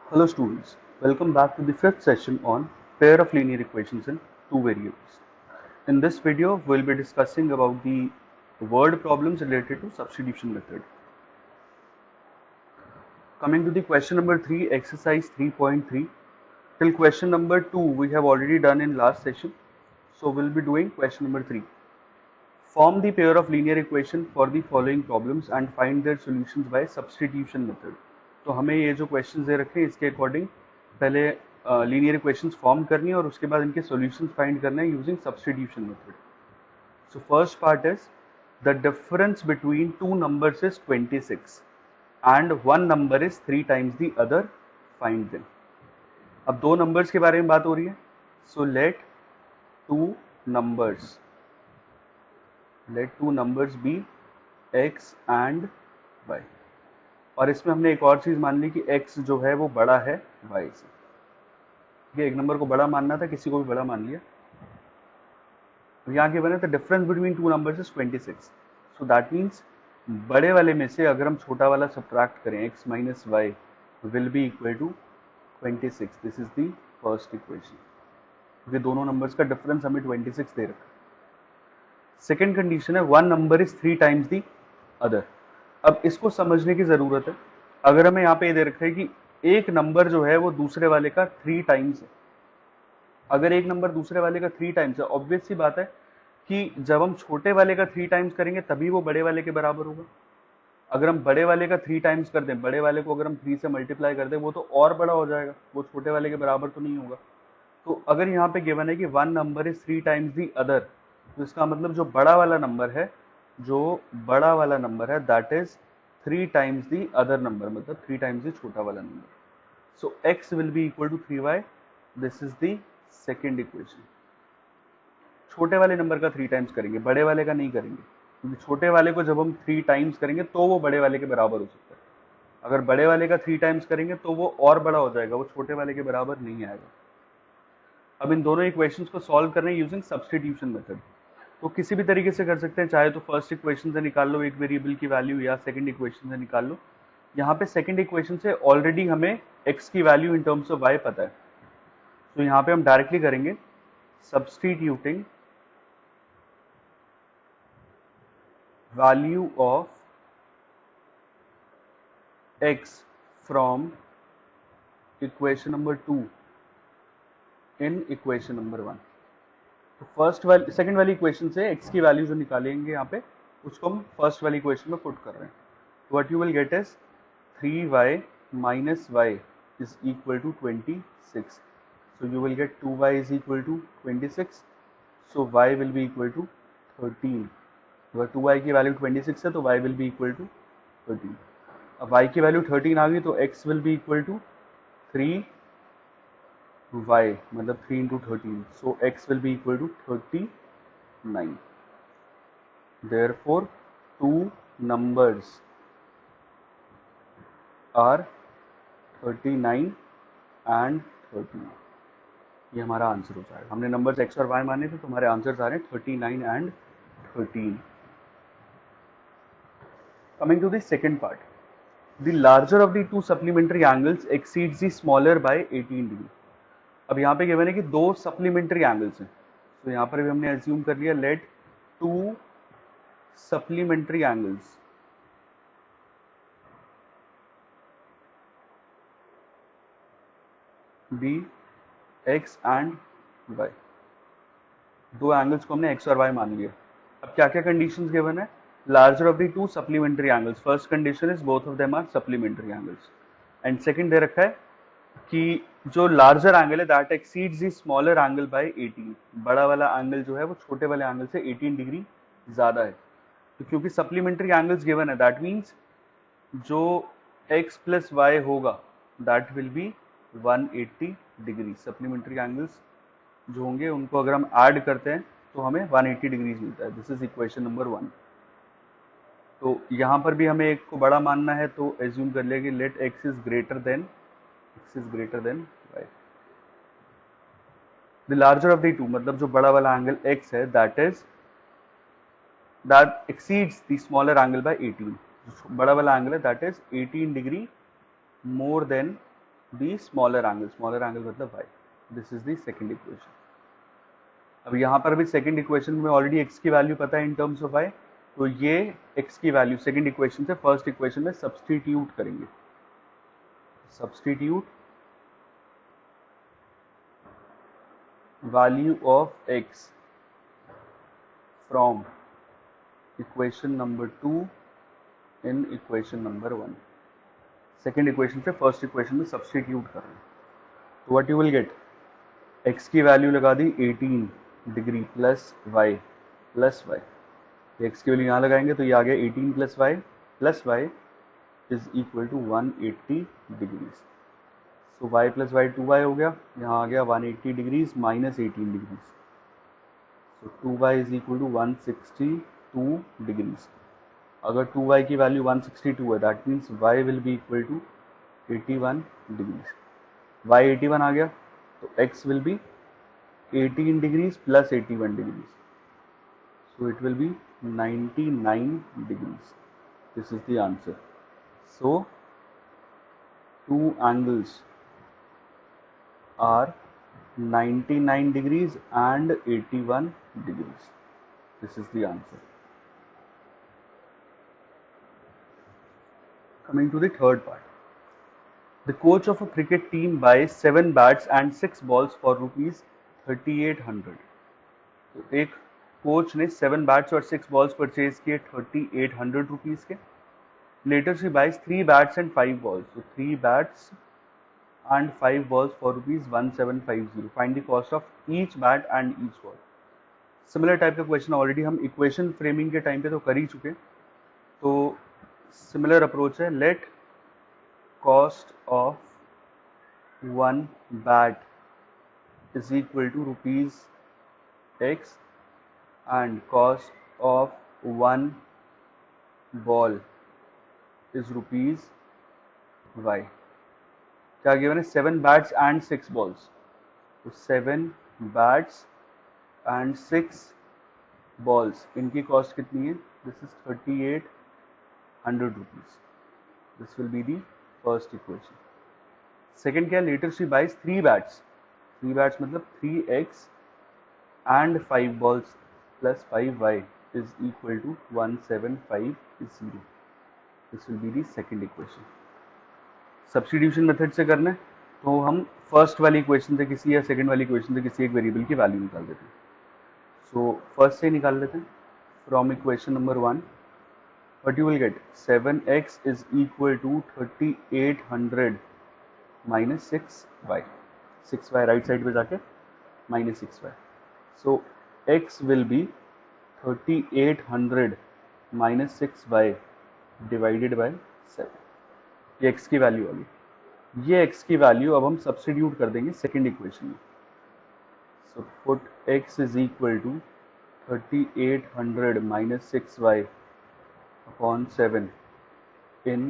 Hello students, welcome back to the fifth session on pair of linear equations in two variables. In this video, we'll be discussing about the word problems related to substitution method. Coming to the question number 3, exercise 3.3. Till question number 2, we have already done in last session. So we'll be doing question number 3. Form the pair of linear equation for the following problems and find their solutions by substitution method. तो हमें ये जो questions दे रखे हैं इसके according पहले linear equations form करनी है और उसके बाद इनके सॉल्यूशंस फाइंड करना है using substitution method. So first part is the difference between two numbers is 26 and one number is 3 times the other, find them. अब दो नंबर्स के बारे में बात हो रही है. So let two numbers be x and y. और इसमें हमने एक और चीज मान ली कि x जो है वो बड़ा है y से. ठीक है, एक नंबर को बड़ा मानना था, किसी को भी बड़ा मान लिया. यहाँ के बने the difference between two numbers is 26. So that means बड़े वाले में से अगर हम छोटा वाला सब्ट्रैक्ट करें x minus y will be equal to 26. This is the first equation, क्योंकि दोनों नंबर्स का डिफरेंस हमें 26 दे रखा है. सेकेंड कंडीशन है one number is 3 times the other. अब इसको समझने की जरूरत है. अगर हमें यहाँ पे दे रखा है कि एक नंबर जो है वो दूसरे वाले का 3 टाइम्स है. अगर एक नंबर दूसरे वाले का 3 टाइम्स है, ऑब्वियस सी बात है कि जब हम छोटे वाले का 3 टाइम्स करेंगे तभी वो बड़े वाले के बराबर होगा. अगर हम बड़े वाले का 3 टाइम्स कर दें, बड़े वाले को अगर हम 3 से मल्टीप्लाई कर दें, वो तो और बड़ा हो जाएगा, वो छोटे वाले के बराबर तो नहीं होगा. तो अगर यहाँ पे गिवन है कि one number is 3 times the other, तो इसका मतलब जो बड़ा वाला नंबर है that is 3 times the other number, मतलब 3 टाइम्स दी छोटा वाला number. So x will be equal to 3y. This is the second equation. छोटे वाले नंबर का 3 टाइम्स करेंगे, बड़े वाले का नहीं करेंगे, क्योंकि छोटे वाले को जब हम 3 टाइम्स करेंगे तो वो बड़े वाले के बराबर हो सकता है. अगर बड़े वाले का 3 टाइम्स करेंगे तो वो और बड़ा हो जाएगा, वो छोटे वाले के बराबर नहीं आएगा. अब इन दोनों इक्वेशंस को सॉल्व करना है यूजिंग सब्स्टिट्यूशन मेथड. तो किसी भी तरीके से कर सकते हैं, चाहे तो फर्स्ट इक्वेशन से निकाल लो एक वेरिएबल की वैल्यू, या सेकंड इक्वेशन से निकाल लो. यहाँ पे सेकंड इक्वेशन से ऑलरेडी हमें x की value in terms of y पता है. तो यहाँ पे हम डायरेक्टली करेंगे substituting value of x from equation number 2 in equation number 1. तो सेकंड वाली इक्वेशन से x की वैल्यू जो निकालेंगे यहाँ पे, उसको हम फर्स्ट वाली इक्वेशन में पुट कर रहे हैं. तो what you will get is 3y minus y is equal to 26. So you will get 2y is equal to 26. So y will be equal to 13. अगर 2y की वैल्यू 26 है तो y will be equal to 13. अब y की value 13 आ गई तो x will be equal to 3y, मतलब 3 into 13. So x will be equal to 39. Therefore, two numbers are 39 and 13. ये हमारा आंसर हो जाएगा. हमने नंबर्स x और y माने थे, तो हमारे आंसर्स आ रहे हैं 39 and 13. Coming to the second part, the larger of the two supplementary angles exceeds the smaller by 18 degree. अब यहाँ पे गिवन है कि दो सप्लीमेंट्री एंगल्स हैं. तो यहाँ पर भी हमने एज्यूम कर लिया let two supplementary angles be x and y. दो एंगल्स को हमने x और y मान लिया. अब क्या क्या कंडीशंस गिवन है? Larger of the two supplementary angles. First condition is both of them are supplementary angles. And second दे रखा है कि जो लार्जर एंगल है that exceeds the smaller angle by 18. बड़ा वाला एंगल जो है वो छोटे वाले एंगल से 18 डिग्री ज्यादा है. तो क्योंकि सप्लीमेंट्री एंगल्स गिवन है, दैट मीन्स जो x प्लस वाई होगा that will B 180 degree. Supplementary angles जो होंगे उनको अगर हम ऐड करते हैं तो हमें 180 डिग्रीज मिलता है. This is equation number 1. तो यहाँ पर भी हमें एक को बड़ा मानना है, तो एज्यूम कर लिया कि let x is greater than y. The larger of the two, मतलब जो बड़ा वाला एंगल x है that exceeds the smaller angle by 18. बड़ा वाला एंगल है that is 18 degree more than the smaller angle मतलब y. This is the second equation. अब यहाँ पर भी सेकंड इक्वेशन में ऑलरेडी x की वैल्यू पता है इन टर्म्स ऑफ y, तो ये x की वैल्यू सेकंड इक्वेशन से फर्स्ट इक्वेशन में सब्सटीट्यूट करेंगे. Substitute value of x from equation number 2 in equation number 1. Second equation से फर्स्ट इक्वेशन में सब्सटीट्यूट कर रहे हैं. तो what you will get, x की वैल्यू लगा दी 18 degree plus y plus y. x की वैल्यू यहाँ लगाएंगे तो ये आ गया 18 plus y is equal to 180 degrees. So y plus y 2y हो गया, यहाँ आ गया 180 degrees minus 18 degrees. So 2y is equal to 162 degrees. अगर 2y की वैल्यू 162 है that means y will be equal to 81 degrees. y 81 आ गया तो x will be 18 degrees plus 81 degrees. So it will be 99 degrees. This is the answer. So two angles are 99 degrees and 81 degrees. This is the answer. Coming to the third part. The coach of a cricket team buys 7 bats and 6 balls for rupees 3800. तो एक coach ने 7 bats और 6 balls purchase किए 3800 rupees के. Later she buys 3 bats and 5 balls. So 3 bats and 5 balls for rupees 1750. Find the cost of each bat and each ball. Similar type का question already हम equation framing के time पे तो कर ही चुके. तो सिमिलर अप्रोच है. Let cost of 1 bat is equal to rupees x and cost of 1 ball is rupees y. क्या गिवन है, 7 बैट्स एंड 6 बॉल्स. तो 7 बैट्स एंड 6 बॉल्स, इनकी कॉस्ट कितनी है, this is 3800 rupees. This will be the first equation. Second क्या है, later she buys 3 bats. 3 bats मतलब 3x and 5 balls plus 5y is equal to 1750. This will be the second equation. Substitution method से करना है तो हम first वाली equation से किसी या सेकंड वाली इक्वेशन से किसी एक वेरिएबल की वैल्यू निकाल देते हैं. सो फर्स्ट से निकाल लेते हैं. From equation number 1 what you will get, 7x is equal to 3800 minus 6y. 6y right side पे जाके minus 6y. So x will be 3800 minus 6y divided by 7. ये x की वैल्यू वाली. ये x की वैल्यू अब हम सब्स्टिट्यूट कर देंगे सेकेंड इक्वेशन में. सो put x is equal to 3800 minus 6y upon 7 in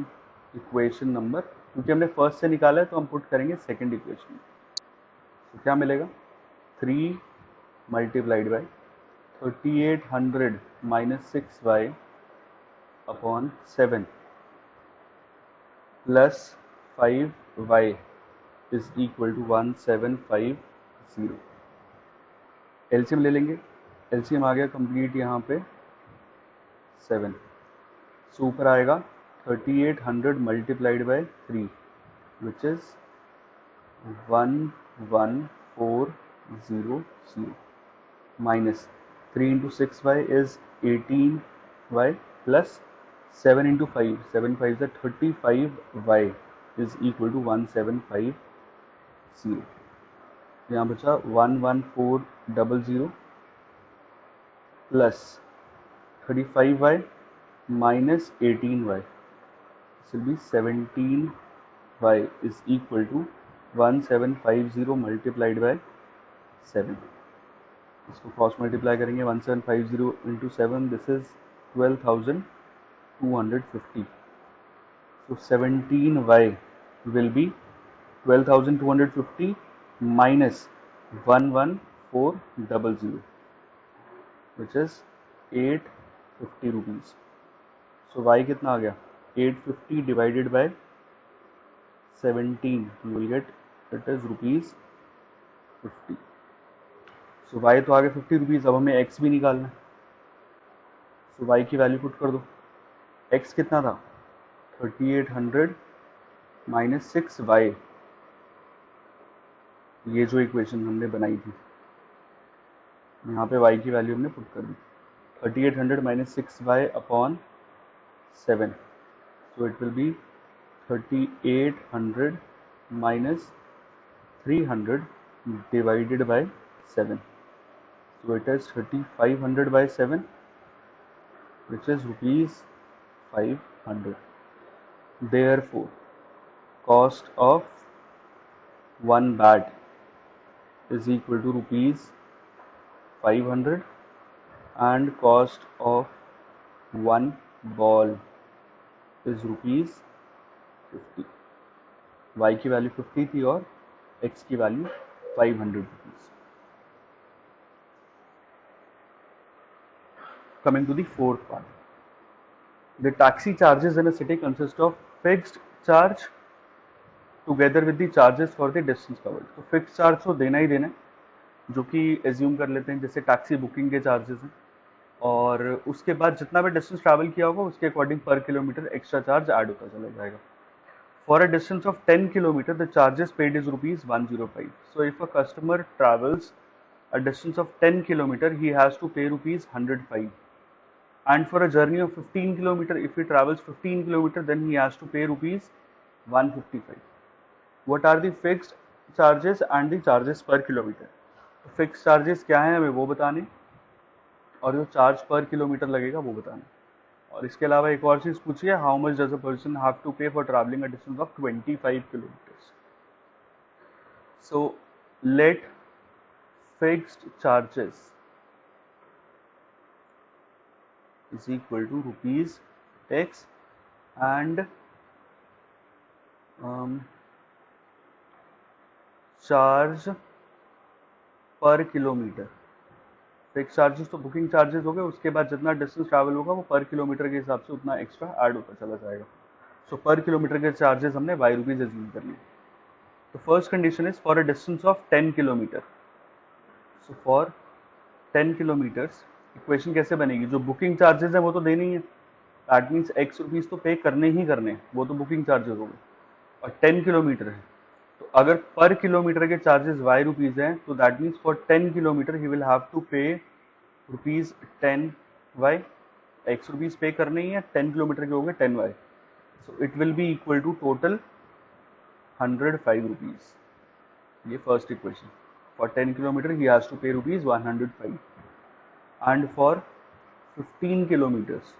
equation number, क्योंकि हमने फर्स्ट से निकाला है तो हम पुट करेंगे सेकेंड इक्वेशन में. तो क्या मिलेगा, 3 multiplied by 3800 minus 6y upon 7 plus 5y is equal to 1750. LCM ले लेंगे. एलसीएम आ गया कंप्लीट यहाँ पे 7. सो ऊपर आएगा 3800 multiplied by 3 which is 11400 minus 3 into 6y is 18y plus 7 into 5, 7 5 is 35y is equal to 1750. यहाँ बचा 11400 plus 35y minus 18y. This will be 17y is equal to 1750 multiplied by 7. इसको cross multiply करेंगे 1750 into 7, this is 12,250. So 17y will be 12,250 minus 11400 which is 850 rupees. So y कितना आ गया, 850 divided by 17, you will get it is rupees 50. So y तो आगे 50 rupees, अब हमें x भी निकालना है। सो y की वैल्यू पुट कर दो। x कितना था? 3800 माइनस 6y, ये जो इक्वेशन हमने बनाई थी, यहाँ पे y की वैल्यू हमने पुट कर दी। 3800 minus 6y upon 7, so it will B 3800 minus 300 divided by 7. So it is 3500 by 7, which is rupees 500. Therefore, cost of one bat is equal to rupees 500 and cost of one ball is rupees 50. y की value 50 थी और x की value 500 rupees. Coming to the fourth part, the taxi charges in a city consist of fixed charge together with the charges for the distance covered. तो fix charge तो देना ही देना है, जो कि एज्यूम कर लेते हैं जैसे टैक्सी बुकिंग के चार्जेस हैं, और उसके बाद जितना भी डिस्टेंस ट्रैवल किया होगा उसके अकॉर्डिंग पर किलोमीटर एक्स्ट्रा चार्ज ऐड होता चला जाएगा। For a distance of 10 km, the charges paid is rupees 105. So if a customer travels a distance of 10 km, he has to pay rupees 105. And for a journey of 15 km, if he travels 15 km, then he has to pay rupees 155. What are the fixed charges and the charges per kilometer? तो fixed charges क्या है हमें वो बताने, और जो charge per kilometre लगेगा वो बताना। और इसके अलावा एक और चीज पूछिए, how much does a person have to pay for travelling a distance of 25 kilometres. So let fixed charges is equal to rupees x and charge per kilometre. Fix charges तो बुकिंग चार्जेस हो गए, उसके बाद जितना distance travel होगा वो पर kilometre के हिसाब से उतना एक्स्ट्रा ऐड होता चला जाएगा। सो पर किलोमीटर के चार्जेस हमने y रुपीज एज्यूम कर लिए। तो first condition is for a distance of 10 kilometre. So for 10 kilometres equation कैसे बनेगी, जो बुकिंग चार्जेस है वो तो देनी है, दैट मीन्स x रुपीज तो पे करने ही करने, वो तो बुकिंग चार्जेस हो गए, और 10 किलोमीटर है तो अगर पर किलोमीटर के चार्जेस y रुपीज हैं तो that means for 10 kilometre he will have to pay rupees 10y। x rupees pay करने ही है, 10 किलोमीटर के हो गए 10y, so it will be equal to total 105 rupees. ये first equation, for 10 kilometre he has to pay rupees 105 and for 15 kilometres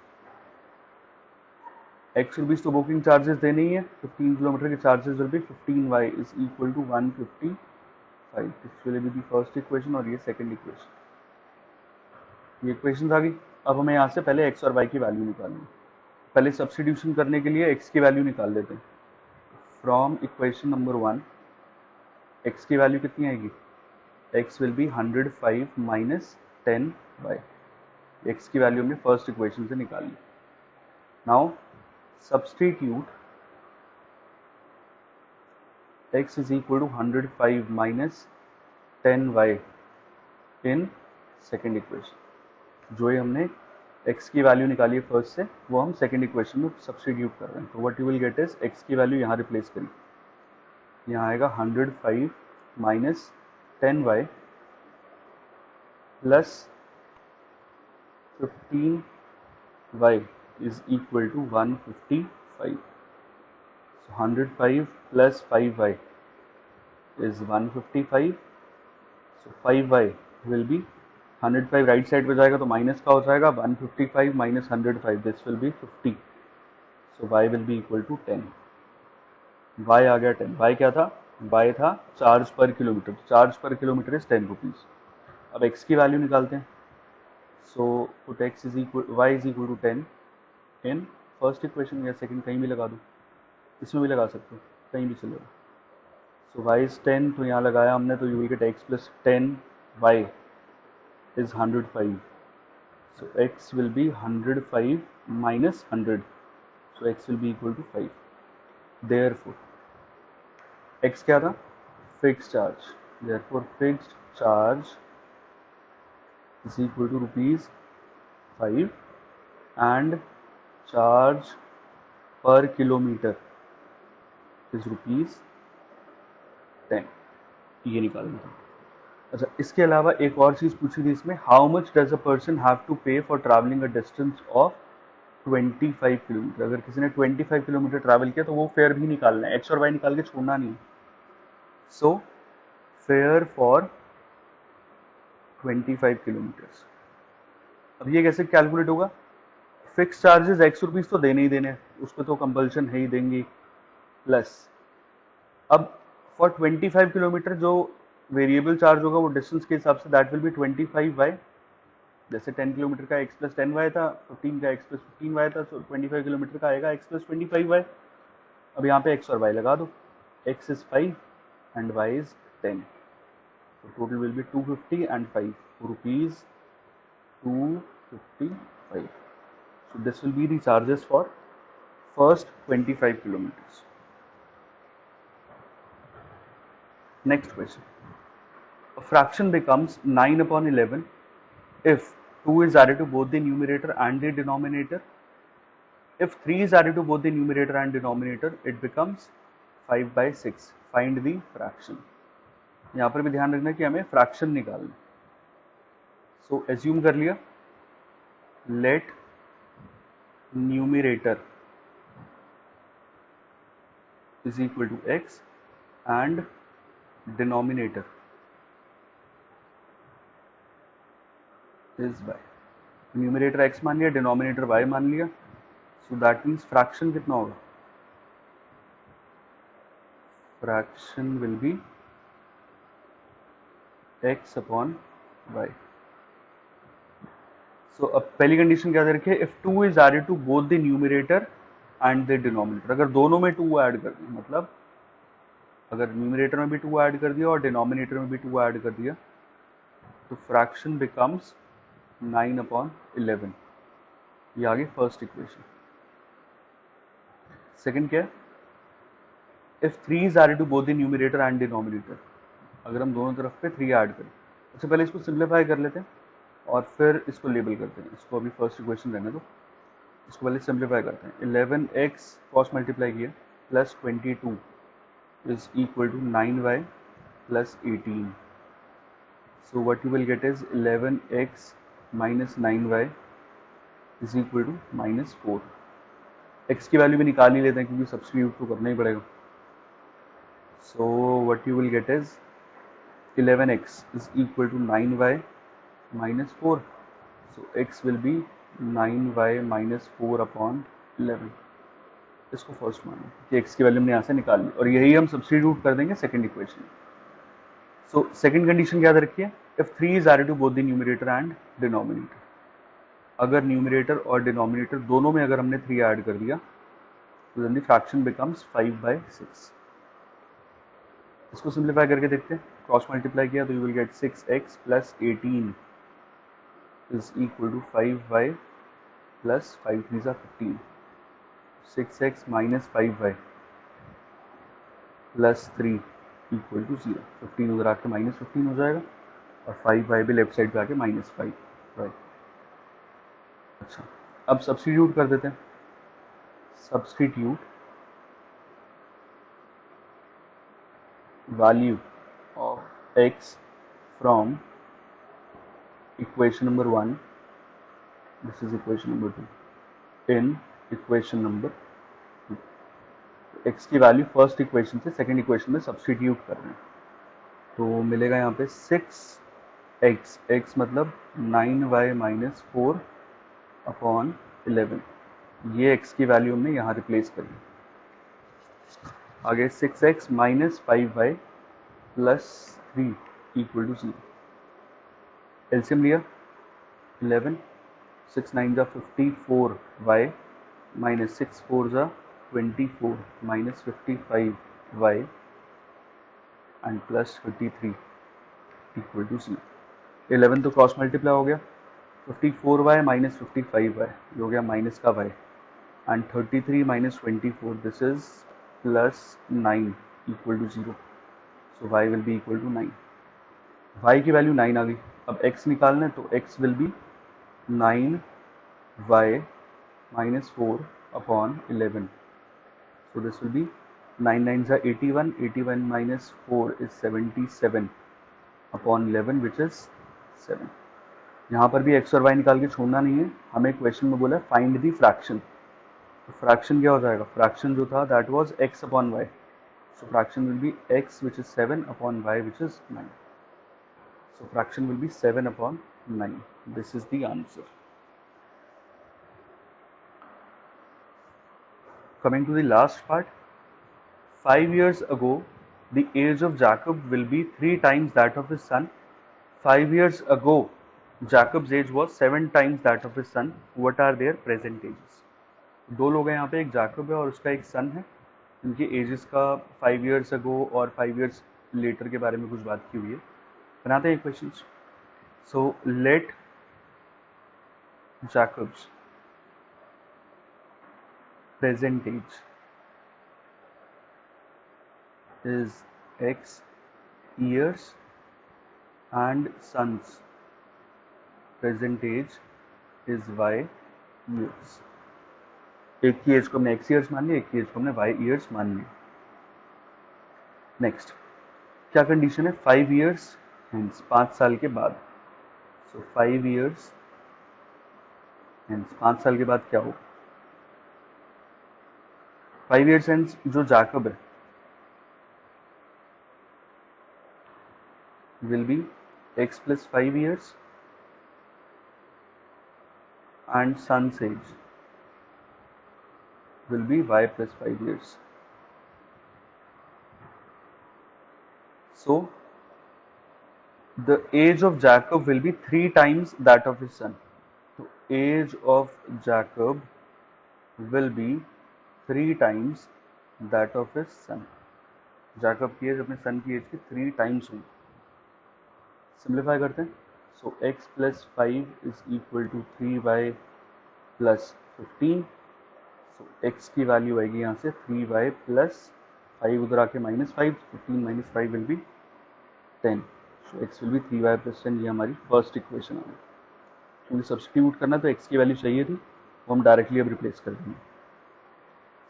x rupees तो booking charges देने ही है, 15 किलोमीटर के charges will be 15y is equal to 155। This will be the first equation और ये second equation. ये equation आ गई। अब हमें यहाँ से पहले x और y की वैल्यू निकालनी है। पहले सब्स्टिट्यूशन करने के लिए x की वैल्यू निकाल लेते हैं। फ्रॉम इक्वेशन नंबर 1 x की वैल्यू कितनी आएगी, x will be 105 minus 10y। x की वैल्यू हमने फर्स्ट इक्वेशन से निकाली। Now substitute x is equal to 105 minus 10y in second equation. जो ये हमने x की वैल्यू निकाली है फर्स्ट से, वो हम सेकेंड इक्वेशन में सब्स्टिट्यूट कर रहे हैं। तो what you will get is x की वैल्यू यहाँ रिप्लेस करी, यहाँ आएगा 105 minus 10y plus 15y is equal to 155। So 105 plus 5y is 155. So 5y will be 105 right side पे जाएगा तो माइनस का हो जाएगा, 155 minus 105 this will be 50। So y will be equal to 10। y आ गया 10। y क्या था, y था charge per kilometre, charge per kilometre is 10 rupees. अब x की वैल्यू निकालते हैं। So put x is equal y is equal to 10 in first equation, या सेकंड कहीं भी लगा दो, इसमें भी लगा सकते हो, कहीं भी चलेगा। सो y इज 10, तो यहाँ लगाया हमने, तो you will get x plus 10y is 105. So x will be 105 minus 100. So x will be equal to 5. Therefore, x क्या था, fix charge, therefore fixed charge is equal to ₹5 and charge per kilometer is ₹10, ये निकालना था। अच्छा, इसके अलावा एक और चीज पूछी थी इसमें, how much does a person have to pay for travelling a distance of 25 kilometre. अगर किसी ने 25 किलोमीटर ट्रैवल किया तो वो फेयर भी निकालना है, एक्स और वाई निकाल के छोड़ना नहीं। So fair for 25 kilometres. अब ये कैसे कैलकुलेट होगा, फिक्स चार्जेस एक्स रुपीज तो देने ही देने, उसको तो कंपल्शन है ही, देंगे, प्लस अब फॉर 25 किलोमीटर जो वेरिएबल चार्ज होगा वो डिस्टेंस के हिसाब say that will B 25y। जैसे 10 किलोमीटर का x प्लस 10y था, 15 का x प्लस 15y था, तो 25 किलोमीटर का आएगा x प्लस 25y। अब यहाँ पे x और y लगा दो, x is 5 and y is 10, so total will be 250 and 5 rupees 255. So this will be the charges for first 25 kilometers. Next question. A fraction becomes 9 upon 11 if 2 is added to both the numerator and the denominator. If 3 is added to both the numerator and denominator, it becomes 5/6. Find the fraction. यहाँ पर भी ध्यान रखना कि हमें fraction निकालना। सो assume कर लिया, let numerator is equal to x and denominator is y। Numerator x मान लिया, डिनोमिनेटर y मान लिया, सो दैट मीन्स फ्रैक्शन कितना होगा, fraction will be x upon y। So अब पहली कंडीशन क्या दे रखी है, if 2 is added to both the numerator and the denominator. अगर दोनों में 2 ऐड कर दिया, मतलब अगर न्यूमरेटर में भी 2 ऐड कर दिया और डिनोमिनेटर में भी 2 ऐड कर दिया, तो फ्रैक्शन बिकम्स 9 अपॉन 11। ये आ गई फर्स्ट इक्वेशन। सेकंड क्या है, if 3 is added to both the numerator and denominator. अगर हम दोनों तरफ पे 3 ऐड करें, अच्छा पहले इसको सिंप्लीफाई कर लेते हैं और फिर इसको लेबल करते हैं। इसको अभी फर्स्ट इक्वेशन रहने दो, इसको पहले सिंप्लीफाई करते हैं। 11x क्रॉस मल्टीप्लाई किया plus 22 is equal to 9y plus 18। So what you will get is 11x minus 9y is equal to -4। x की वैल्यू भी निकाल ही लेते हैं क्योंकि सब्स्टिट्यूट तो करना ही पड़ेगा। So what you will get is 11x is equal to 9y minus 4. So x will be 9y minus 4 upon 11. इसको फर्स्ट मानो कि x की वैल्यू हमने यहाँ से निकाल ली और यही हम सब्स्टिट्यूट कर देंगे second equation. So second condition क्या दे रखी है, if 3 is added to both the numerator and denominator. अगर न्यूमरेटर और डिनोमिनेटर दोनों में अगर हमने 3 ऐड कर दिया तो देन द फ्रैक्शन बिकम्स 5/6। इसको सिंप्लीफाई करके देखते हैं, क्रॉस मल्टीप्लाई किया तो you will gate 6x plus 18 is equal to 5y plus 5 3s are 15. 6x minus 5y plus 3 equal to 0. 15 उधर आके माइनस 15 हो जाएगा और 5y भी लेफ्ट साइड पे आके -5y। अच्छा, अब सब्स्टिट्यूट कर देते हैं। Substitute value of x from equation number 1, this is equation number 2, in equation number 2। x की वैल्यू फर्स्ट इक्वेशन से सेकंड इक्वेशन में सब्स्टिट्यूट कर रहे हैं तो मिलेगा यहाँ पे 6x, x मतलब 9y माइनस 4 अपॉन 11। ये x की वैल्यू हमने यहाँ रिप्लेस करी। आगे 6x minus 5y plus 3 equal to 0। LCM लिया 11, 6 9 जा 54y माइनस 6 4 जा 24 minus 55y and plus 33 equal to 0। 11 तो क्रॉस मल्टीप्लाई हो गया, 54y माइनस 55y ये हो गया माइनस का y and 33 minus 24 this is plus 9 equal to 0, so y will be equal to 9. y की वैल्यू 9 आ गई. अब x निकालना है तो x will be 9y minus 4 upon 11. So this will be 9 9s are 81, 81 minus 4 is 77 upon 11 which is 7. यहाँ पर भी x और y निकाल के छोड़ना नहीं है, हमें क्वेश्चन में बोला फाइंड दी फ्रैक्शन. तो फ्रैक्शन क्या हो जाएगा, फ्रैक्शन जो था that was x upon y, so fraction will be x which is 7 upon y which is 9. So fraction will be 7 upon 9. This is the answer. Coming to the last part, 5 years ago, the age of Jacob will be 3 times that of his son. 5 years ago, Jacob's age was 7 times that of his son. What are their present ages? दो लोग हैं यहाँ पे, एक जाकब है और उसका एक सन है. इनके एजेस का 5 years ago और 5 years later के बारे में कुछ बात की हुई है. बनाते हैं question. So let Jacob's present age is x years and son's present age is y years. एक की एज को हमने x years मान लिया, एक की एज को हमने y years मान लिया. नेक्स्ट क्या कंडीशन है, 5 years हेंस 5 साल के बाद. सो 5 years हेंस 5 साल के बाद क्या हो, 5 years हेंस जो जाकब है will be x plus 5 years and son's age will be y plus 5 years. So the age of Jacob will be 3 times that of his son. So age of Jacob will be 3 times that of his son. Jacob की as अपने सन की as की 3 times होगी. Simplify करते हैं. सो x plus 5 is equal to 3y plus 15. So x की value आएगी यहाँ से 3y plus 5 उधर आके -5, 15 minus 5 will be 10. So x will be 3y plus 10. ये हमारी फर्स्ट इक्वेशन आ गई. क्योंकि सब्स्टिट्यूट करना तो x की वैल्यू चाहिए थी, वो हम डायरेक्टली अब रिप्लेस कर देंगे.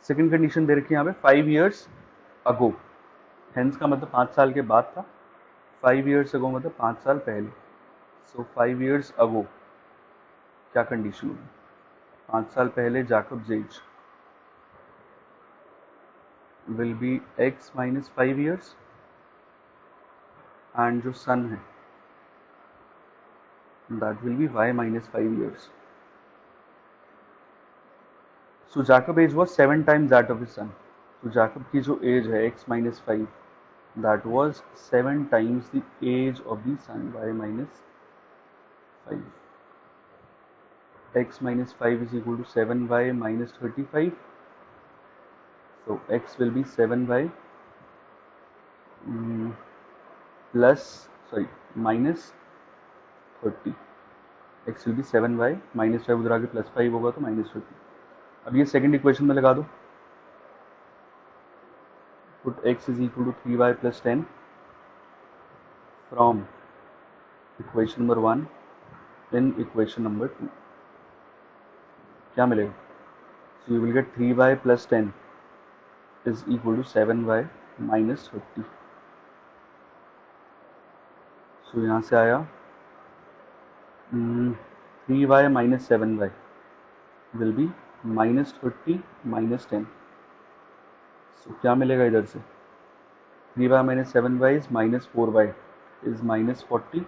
सेकेंड कंडीशन दे रखी है यहाँ पे 5 years ago. हेंस का मतलब 5 साल के बाद था. 5 years ago मतलब 5 साल पहले. सो 5 years ago क्या कंडीशन होगी, 5 साल पहले Jacob's age will be x minus 5 years and जो सन है that will be y minus 5 years. So Jacob age was 7 times that of his son. तो जाकब की जो एज है x minus 5 that was 7 times the age of the son, y minus 5. X minus 5 is equal to 7y minus 35. So x will be 7y minus 30. X will be 7y minus 5 उधर आके plus 5 होगा तो minus 30. अब ये second equation में लगा दो. Put x is equal to 3y plus 10 from equation number 1 in equation number 2. क्या मिलेगा, so you will get 3y plus 10 is equal to 7y minus 30. so यहाँ से आया 3y minus 7y will be minus 30 minus 10. so क्या मिलेगा इधर से, 3y minus 7y is minus 4y is minus 40.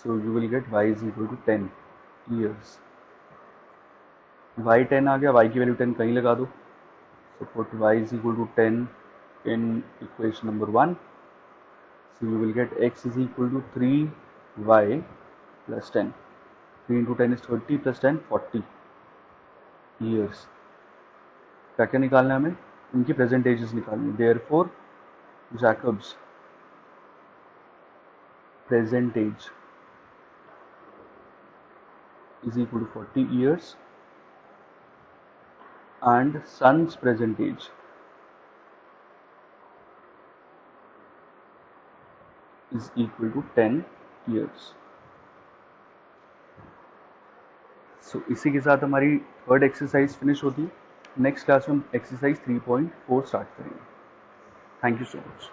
so you will get y is equal to 10 years. y 10 आ गया, y की value 10 कहीं लगा दो. so put y is equal to 10 in equation number 1. so you will get x is equal to 3y plus 10. 3 into 10 is 30 plus 10 40 years. क्या क्या निकालना है हमें, इनकी प्रेजेंट एजेस निकालनी. Therefore Jacobs present age is equal to 40 years and son's present age is equal to 10 years. सो इसी के साथ हमारी थर्ड एक्सरसाइज फिनिश होती है. नेक्स्ट क्लास में हम एक्सरसाइज 3.4 स्टार्ट करेंगे. Thank you so much.